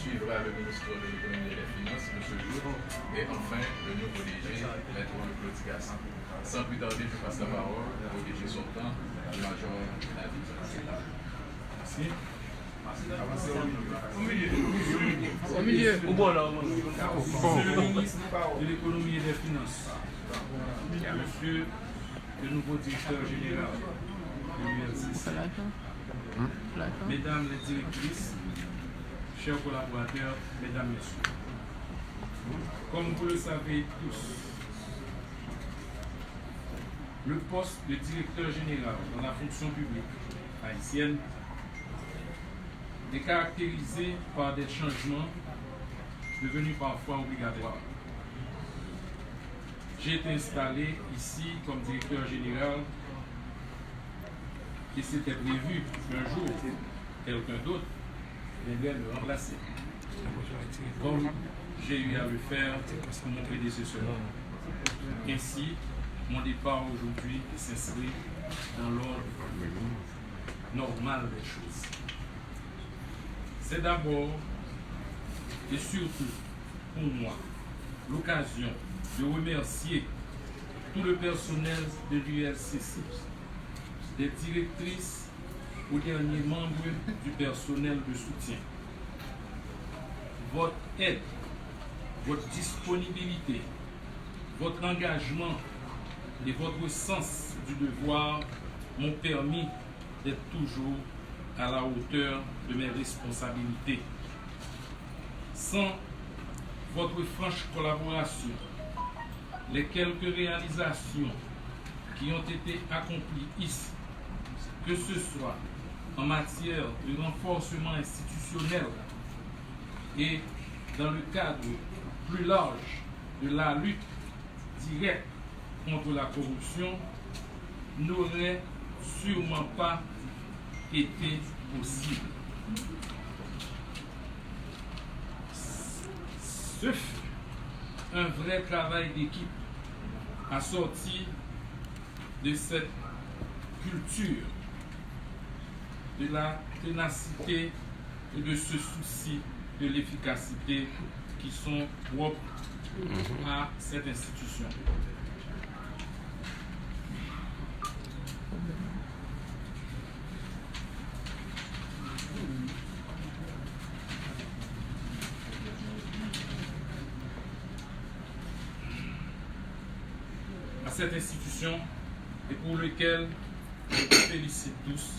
suivra le ministre de l'Économie et des Finances, M. Jour, et enfin le nouveau DG, Maître Claude Gassan. Sans plus tarder, je passe la parole au DG sortant, le Major David. Merci. Au milieu. Monsieur le ministre de l'Économie et des Finances, monsieur le nouveau directeur général de l'ULCC, mesdames les directrices, chers collaborateurs, mesdames, messieurs, comme vous le savez tous, le poste de directeur général dans la fonction publique haïtienne est caractérisé par des changements devenus parfois obligatoires. J'ai été installé ici comme directeur général et c'était prévu qu'un jour, quelqu'un d'autre viendrait me remplacer, comme j'ai eu à le faire pour mon prédécesseur. Ainsi, mon départ aujourd'hui s'inscrit dans l'ordre normal des choses. C'est d'abord et surtout pour moi l'occasion de remercier tout le personnel de l'ULCC, des directrices aux derniers membres du personnel de soutien. Votre aide, votre disponibilité, votre engagement et votre sens du devoir m'ont permis d'être toujours à la hauteur de mes responsabilités. Sans votre franche collaboration, les quelques réalisations qui ont été accomplies ici, que ce soit en matière de renforcement institutionnel et dans le cadre plus large de la lutte directe contre la corruption, n'auraient sûrement pas été possible. Ce fut un vrai travail d'équipe assorti de cette culture, de la ténacité et de ce souci de l'efficacité qui sont propres à cette institution. À cette institution et pour lequel je vous félicite tous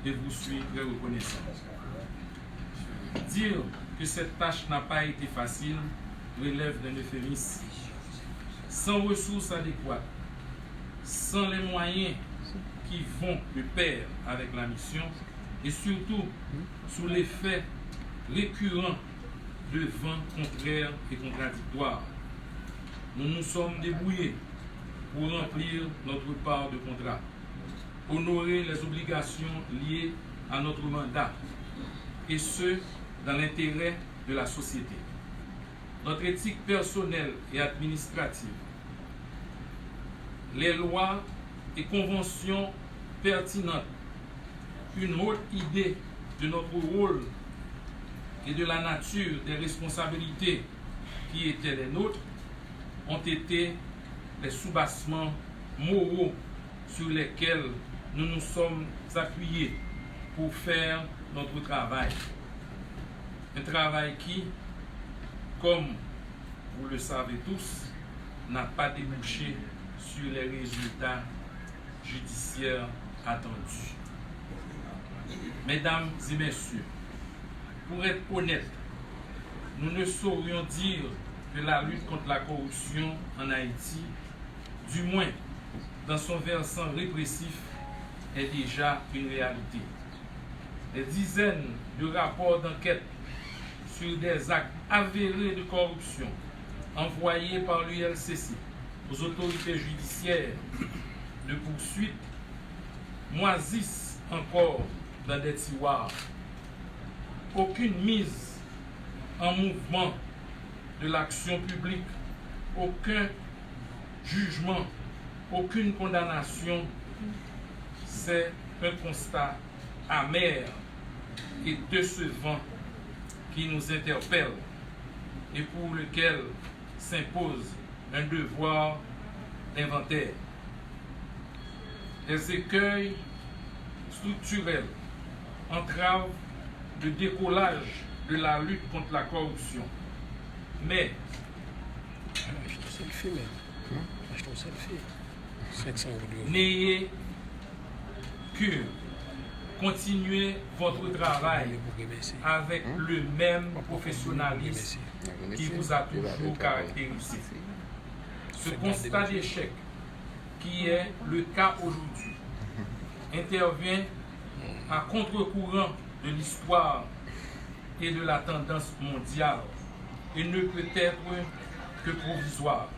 et vous suis très reconnaissant. Dire que cette tâche n'a pas été facile relève d'un euphémisme. Sans ressources adéquates, sans les moyens qui vont de pair avec la mission et surtout sous l'effet récurrent de vents contraires et contradictoires, nous nous sommes débrouillés pour remplir notre part de contrat, honorer les obligations liées à notre mandat, et ce, dans l'intérêt de la société. Notre éthique personnelle et administrative, les lois et conventions pertinentes, une haute idée de notre rôle et de la nature des responsabilités qui étaient les nôtres ont été les soubassements moraux sur lesquels nous nous sommes appuyés pour faire notre travail. Un travail qui, comme vous le savez tous, n'a pas débouché sur les résultats judiciaires attendus. Mesdames et messieurs, pour être honnête, nous ne saurions dire que la lutte contre la corruption en Haïti, du moins dans son versant répressif, est déjà une réalité. Des dizaines de rapports d'enquête sur des actes avérés de corruption envoyés par l'ULCC aux autorités judiciaires de poursuite moisissent encore dans des tiroirs. Aucune mise en mouvement de l'action publique, aucun jugement, aucune condamnation, c'est un constat amer et décevant qui nous interpelle et pour lequel s'impose un devoir d'inventaire. Des écueils structurels entravent le décollage de la lutte contre la corruption. Mais n'ayez que continuer votre travail avec le même professionnalisme qui vous a toujours caractérisé. Ce constat d'échec, qui est le cas aujourd'hui, intervient à contre-courant de l'histoire et de la tendance mondiale et ne peut être que provisoire.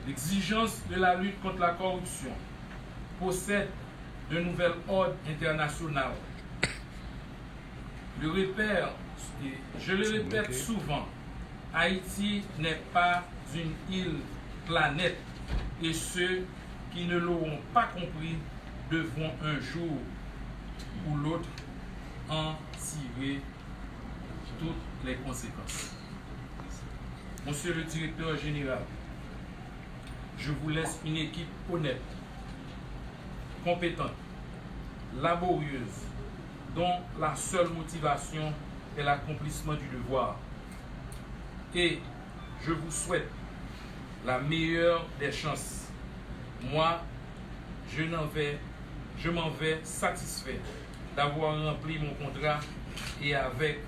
L'exigence de la lutte contre la corruption possède de nouvel ordre international. Je le répète souvent, Haïti n'est pas une île planète et ceux qui ne l'auront pas compris devront un jour ou l'autre en tirer toutes les conséquences. Monsieur le directeur général, je vous laisse une équipe honnête, compétente, laborieuse, dont la seule motivation est l'accomplissement du devoir. Et je vous souhaite la meilleure des chances. Moi, je m'en vais satisfait d'avoir rempli mon contrat et avec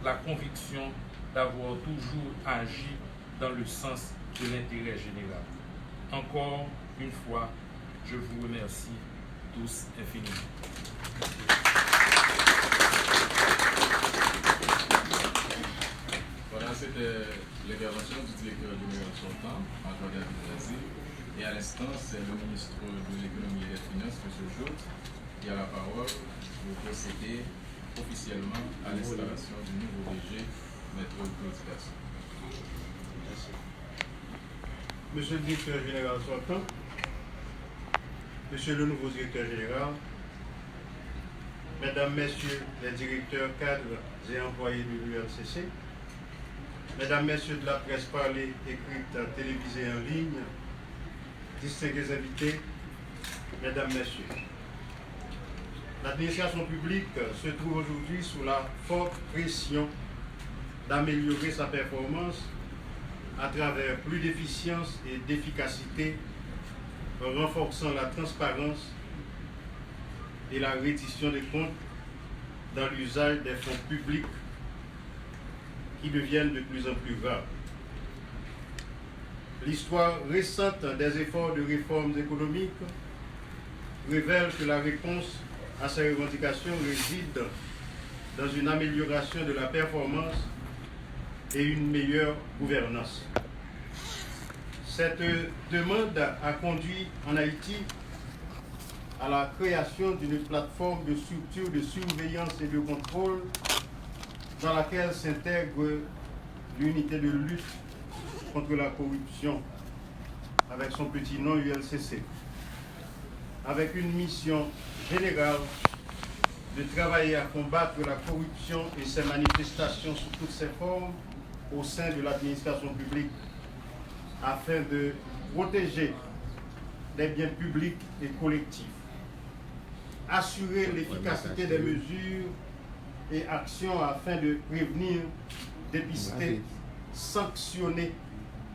la conviction d'avoir toujours agi dans le sens de l'intérêt général. Encore une fois, je vous remercie tous infiniment. Voilà, c'était l'intervention du directeur général sortant, Major David Brazil. Et à l'instant, c'est le ministre de l'économie et des finances, M. Jout, qui a la parole pour procéder officiellement à l'installation du nouveau DG, Maître Claude Gasson. Monsieur le directeur général sortant, Monsieur le nouveau directeur général, Mesdames, Messieurs les directeurs, cadres et employés de l'ULCC, Mesdames, Messieurs de la presse parlée, écrite, télévisée en ligne, distingués invités, Mesdames, Messieurs, l'administration publique se trouve aujourd'hui sous la forte pression d'améliorer sa performance à travers plus d'efficience et d'efficacité en renforçant la transparence et la reddition des comptes dans l'usage des fonds publics qui deviennent de plus en plus rares. L'histoire récente des efforts de réformes économiques révèle que la réponse à ces revendications réside dans une amélioration de la performance et une meilleure gouvernance. Cette demande a conduit en Haïti à la création d'une plateforme de structure de surveillance et de contrôle dans laquelle s'intègre l'unité de lutte contre la corruption, avec son petit nom ULCC, avec une mission générale de travailler à combattre la corruption et ses manifestations sous toutes ses formes au sein de l'administration publique, afin de protéger les biens publics et collectifs, assurer l'efficacité des mesures et actions afin de prévenir, dépister, sanctionner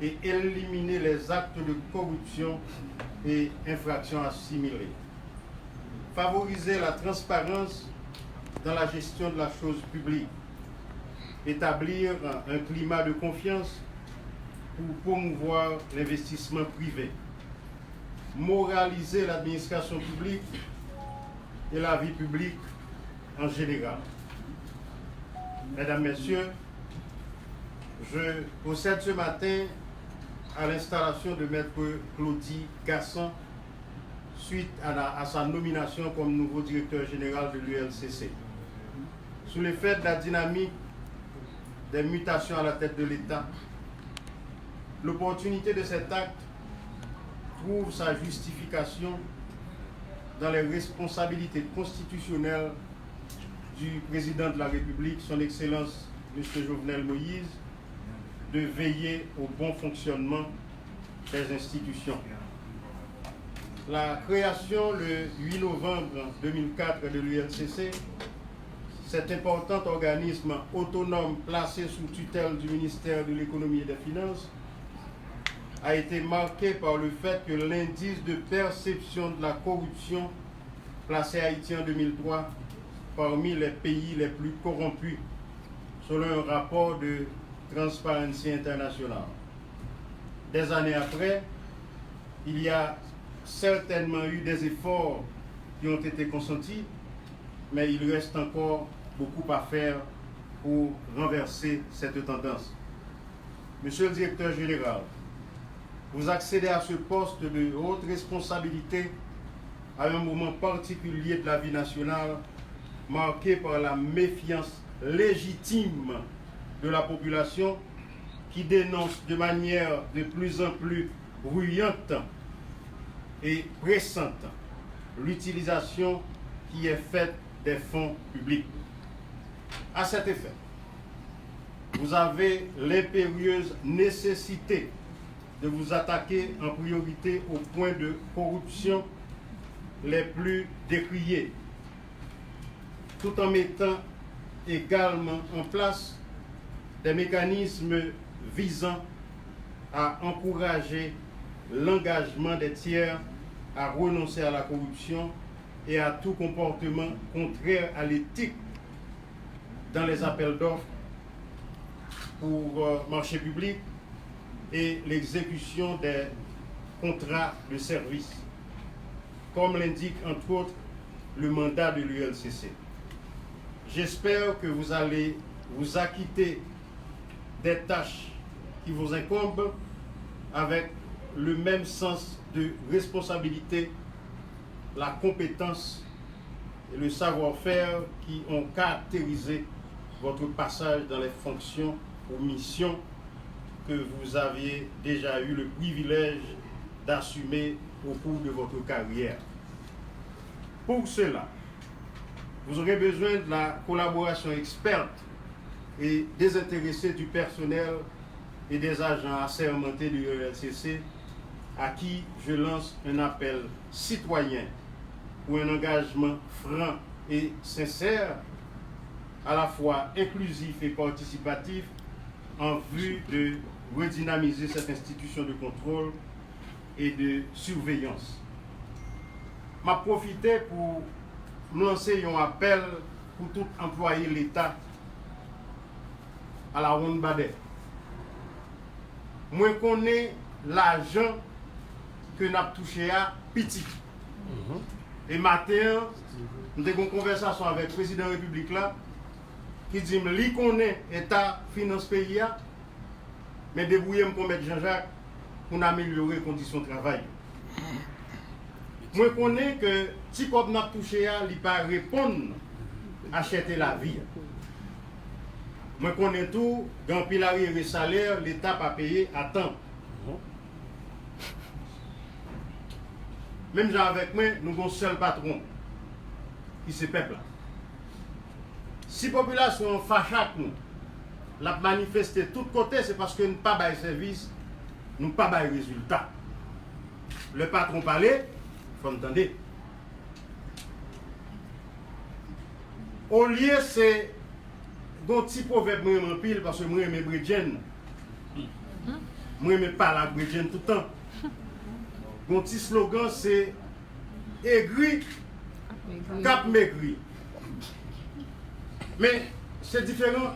et éliminer les actes de corruption et infractions assimilées. Favoriser la transparence dans la gestion de la chose publique. Établir un climat de confiance pour promouvoir l'investissement privé. Moraliser l'administration publique et la vie publique en général. Mesdames, Messieurs, je procède ce matin à l'installation de Maître Claudie Gasson suite à sa nomination comme nouveau directeur général de l'ULCC. Sous l'effet de la dynamique des mutations à la tête de l'État, l'opportunité de cet acte trouve sa justification dans les responsabilités constitutionnelles du président de la République, son Excellence M. Jovenel Moïse de veiller au bon fonctionnement des institutions. La création le 8 novembre 2004 de l'ULCC, cet important organisme autonome placé sous tutelle du ministère de l'Économie et des Finances, a été marquée par le fait que l'indice de perception de la corruption placé Haïti en 2003 parmi les pays les plus corrompus, selon un rapport de Transparency International. Des années après, il y a certainement eu des efforts qui ont été consentis, mais il reste encore beaucoup à faire pour renverser cette tendance. Monsieur le directeur général, vous accédez à ce poste de haute responsabilité à un moment particulier de la vie nationale, marqué par la méfiance légitime de la population qui dénonce de manière de plus en plus bruyante et pressante l'utilisation qui est faite des fonds publics. À cet effet, vous avez l'impérieuse nécessité de vous attaquer en priorité aux points de corruption les plus décriés, tout en mettant également en place des mécanismes visant à encourager l'engagement des tiers à renoncer à la corruption et à tout comportement contraire à l'éthique dans les appels d'offres pour marché public et l'exécution des contrats de service, comme l'indique entre autres le mandat de l'ULCC. J'espère que vous allez vous acquitter des tâches qui vous incombent avec le même sens de responsabilité, la compétence et le savoir-faire qui ont caractérisé votre passage dans les fonctions ou missions que vous aviez déjà eu le privilège d'assumer au cours de votre carrière. Pour cela, vous aurez besoin de la collaboration experte et désintéressée du personnel et des agents assermentés du ULCC, à qui je lance un appel citoyen pour un engagement franc et sincère, à la fois inclusif et participatif, en vue de redynamiser cette institution de contrôle et de surveillance. M'a profité pour lancer un appel pour tout employé de l'État à la ronde Badet. Moi, connais l'argent que nous avons touché à petit. Et matin, nous avons une conversation avec le président de la République là, qui dit que lui connaît l'État finance pays, mais débrouiller pour mettre Jean-Jacques pour améliorer les conditions de travail. Moi, je connais que si on a touché à, il ne pas répondre à acheter la vie. Moi, je connais tout, dans le pilarier de salaire, l'État pas payé à temps. Même avec moi, nous avons un seul patron, qui c'est peuple. Si la population fâche avec nous, la manifester de tous côtés, c'est parce que nous n'avons pas de service, nous n'avons pas de résultat. Le patron parlait, il faut entendre. Au lieu, c'est un petit proverbe en pile, parce que moi, je suis brédjen. Moi, je parle à brédjen tout le temps. Mon petit slogan, c'est aigri, cap maigri. Mais c'est différent.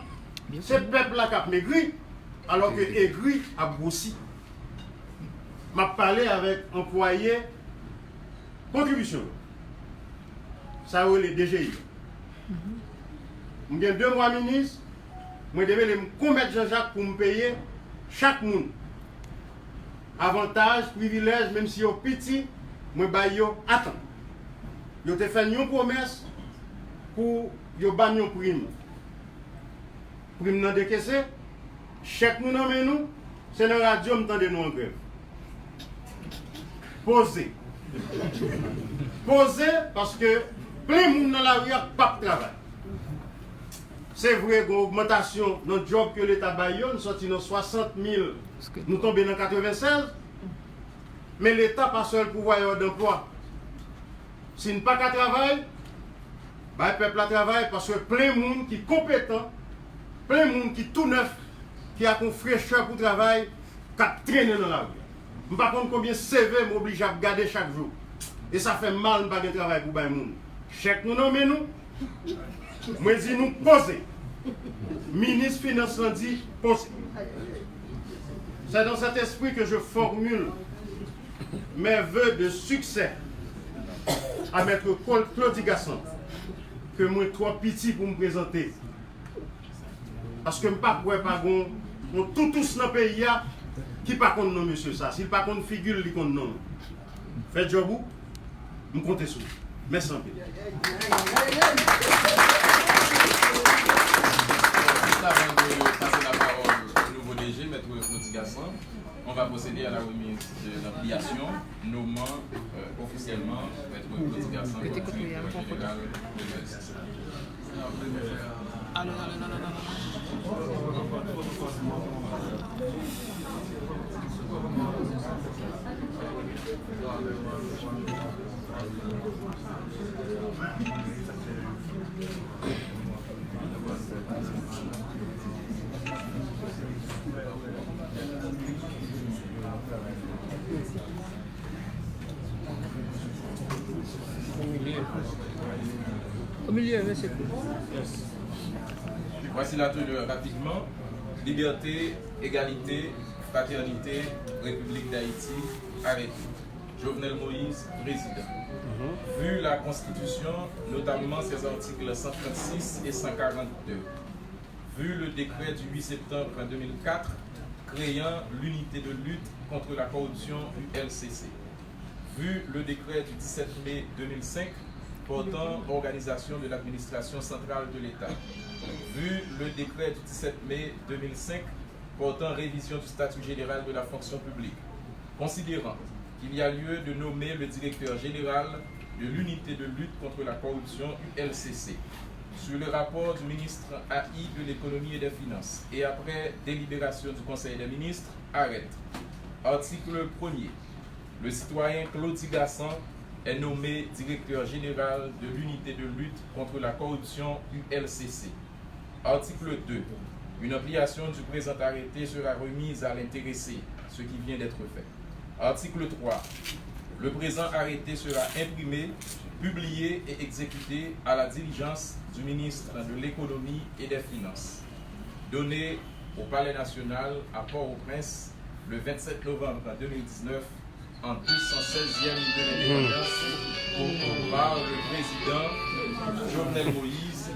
C'est le peuple là qui a maigri, alors que aigri a grossi. Je parlé avec employé contribution. Ça c'est les DGI. J'ai 2 mois ministre, je devais me commettre Jean-Jacques pour me payer chaque monde. Avantage, privilège, même si yo petit, moi ba yo attends. Yo te fait une promesse pour yo ba une prime. Prime nan décaissé, chèque nous nan nous, c'est dans la radio m'tande nous en grève. Posez. Posez parce que plein monde dans la rue a pas de travail. c'est vrai qu'il y a une augmentation dans le job que l'État baille, nous sortis dans 60 000, nous tombons dans 96. Mais l'État pas seul pouvoir d'emploi. Si nous pas qu'à travailler, bah, le peuple a travaillé parce que plein de monde qui est compétent, plein de monde qui est tout neuf, qui a une fraîcheur pour travailler, qui a traîné dans la rue. Je ne sais pas combien de CV m'oblige à garder chaque jour. Et ça fait mal de ne pas travailler pour les gens. Chèque nous nommez nous. Moi je dis nous poser. Ministre Finance l'a dit poser. C'est dans cet esprit que je formule mes vœux de succès à Maître Claude Gasson, que moi trop petit pour me présenter. Parce que je ne sais pas tous dans le pays qui ne pas contre non monsieur ça. S'il pas contre figure, il contre non. Faites job ou je compte sur vous. Merci un peu. Juste avant de passer la parole au nouveau DG, Maître Claude Gasson, on va procéder à la remise de l'ampliation, nommant officiellement Maître Claude Gasson comme directeur général de l'ULCC. Au milieu, monsieur. Voici la tenue rapidement. Liberté, égalité, fraternité, République d'Haïti, arrêté. Jovenel Moïse, président. Vu la Constitution, notamment ses articles 136 et 142. Vu le décret du 8 septembre 2004 créant l'unité de lutte contre la corruption ULCC. Vu le décret du 17 mai 2005 portant organisation de l'administration centrale de l'État. Vu le décret du 17 mai 2005 portant révision du statut général de la fonction publique. Considérant qu'il y a lieu de nommer le directeur général de l'unité de lutte contre la corruption ULCC. Sur le rapport du ministre AI de l'économie et des finances et après délibération du Conseil des ministres, arrête. Article 1er. Le citoyen Claude Gasson est nommé directeur général de l'unité de lutte contre la corruption ULCC. Article 2. Une ampliation du présent arrêté sera remise à l'intéressé, ce qui vient d'être fait. Article 3. Le présent arrêté sera imprimé, publié et exécuté à la diligence du ministre de l'Économie et des Finances. Donné au Palais national à Port-au-Prince le 27 novembre 2019 en 216e de l'indépendance par le président Jovenel Moïse,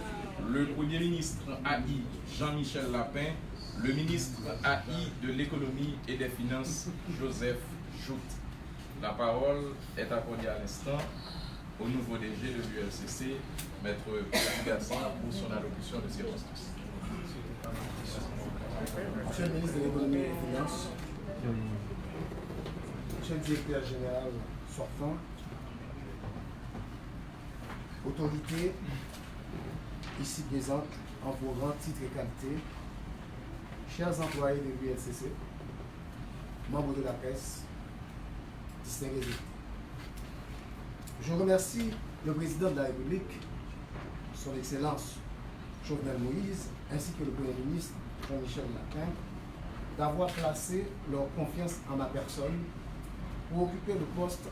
le Premier ministre AI Jean-Michel Lapin, le ministre AI de l'Économie et des Finances Joseph Jout. La parole est accordée à l'instant au nouveau DG de l'ULCC, Maître Claude Gasson, pour son allocution de circonstance. Monsieur le ministre de l'Économie et des Finances, Monsieur le directeur général sortant, autorité ici présente en vos grands titres et qualités, chers employés de l'ULCC, membres de la presse, distingués invités. Je remercie le président de la République, son Excellence Jovenel Moïse, ainsi que le Premier ministre Jean-Michel Lapin, d'avoir placé leur confiance en ma personne pour occuper le poste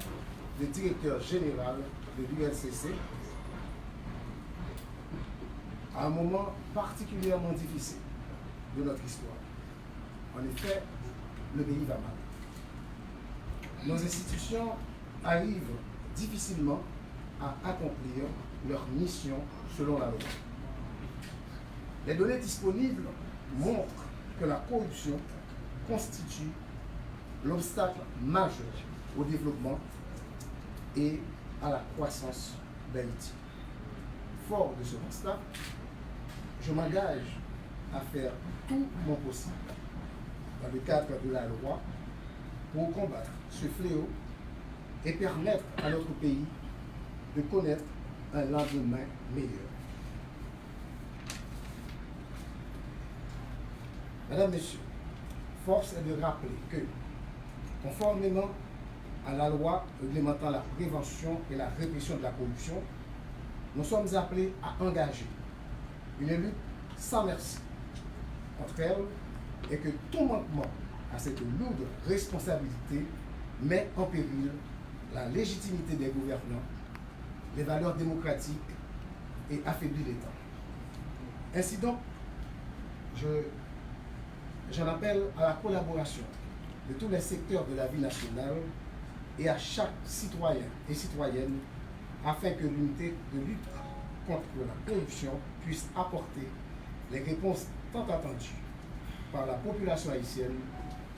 de directeur général de l'ULCC à un moment particulièrement difficile de notre histoire. En effet, le pays va mal. Nos institutions arrivent difficilement à accomplir leur mission selon la loi. Les données disponibles montrent que la corruption constitue l'obstacle majeur au développement et à la croissance d'Haïti. Fort de ce constat, je m'engage à faire tout mon possible dans le cadre de la loi pour combattre ce fléau et permettre à notre pays de connaître un lendemain meilleur. Mesdames, Messieurs, force est de rappeler que, conformément à la loi réglementant la prévention et la répression de la corruption, nous sommes appelés à engager une lutte sans merci contre elle et que tout manquement à cette lourde responsabilité met en péril la légitimité des gouvernants, les valeurs démocratiques et affaiblit l'État. Ainsi donc, j'en appelle à la collaboration de tous les secteurs de la vie nationale et à chaque citoyen et citoyenne afin que l'unité de lutte contre la corruption puisse apporter les réponses tant attendues par la population haïtienne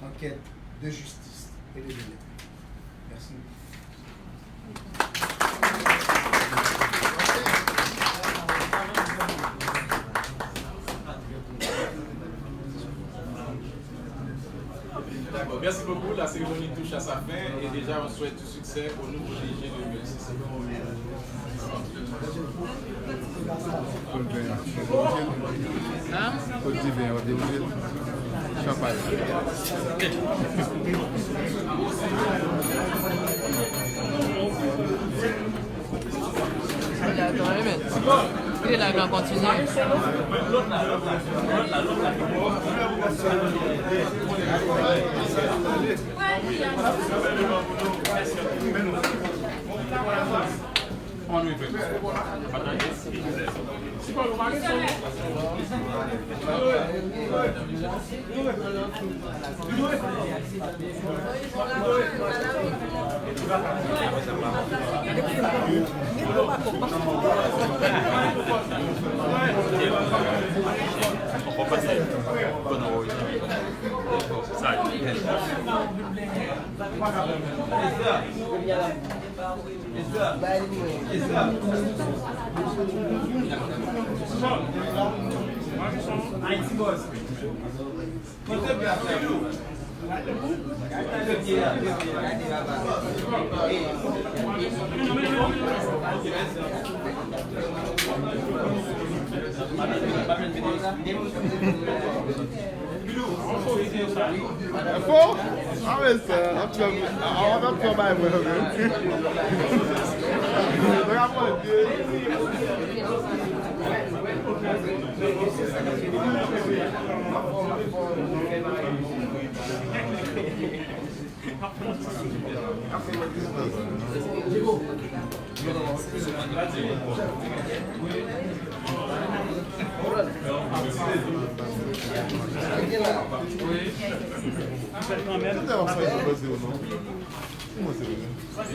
en quête de justice et de bien-être. Merci. D'accord, merci beaucoup. La cérémonie touche à sa fin et déjà on souhaite tout succès au nouveau DG de l'ULCC. Il est là, il va continuer.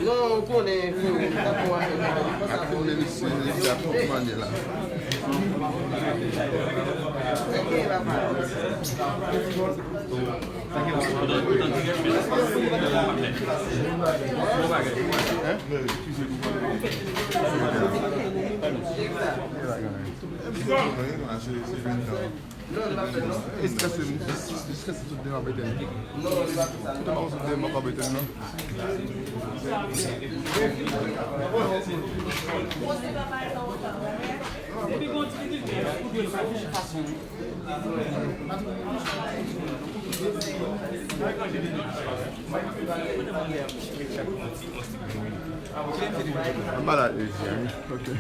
Non, on connaît. I'm not that easy, okay.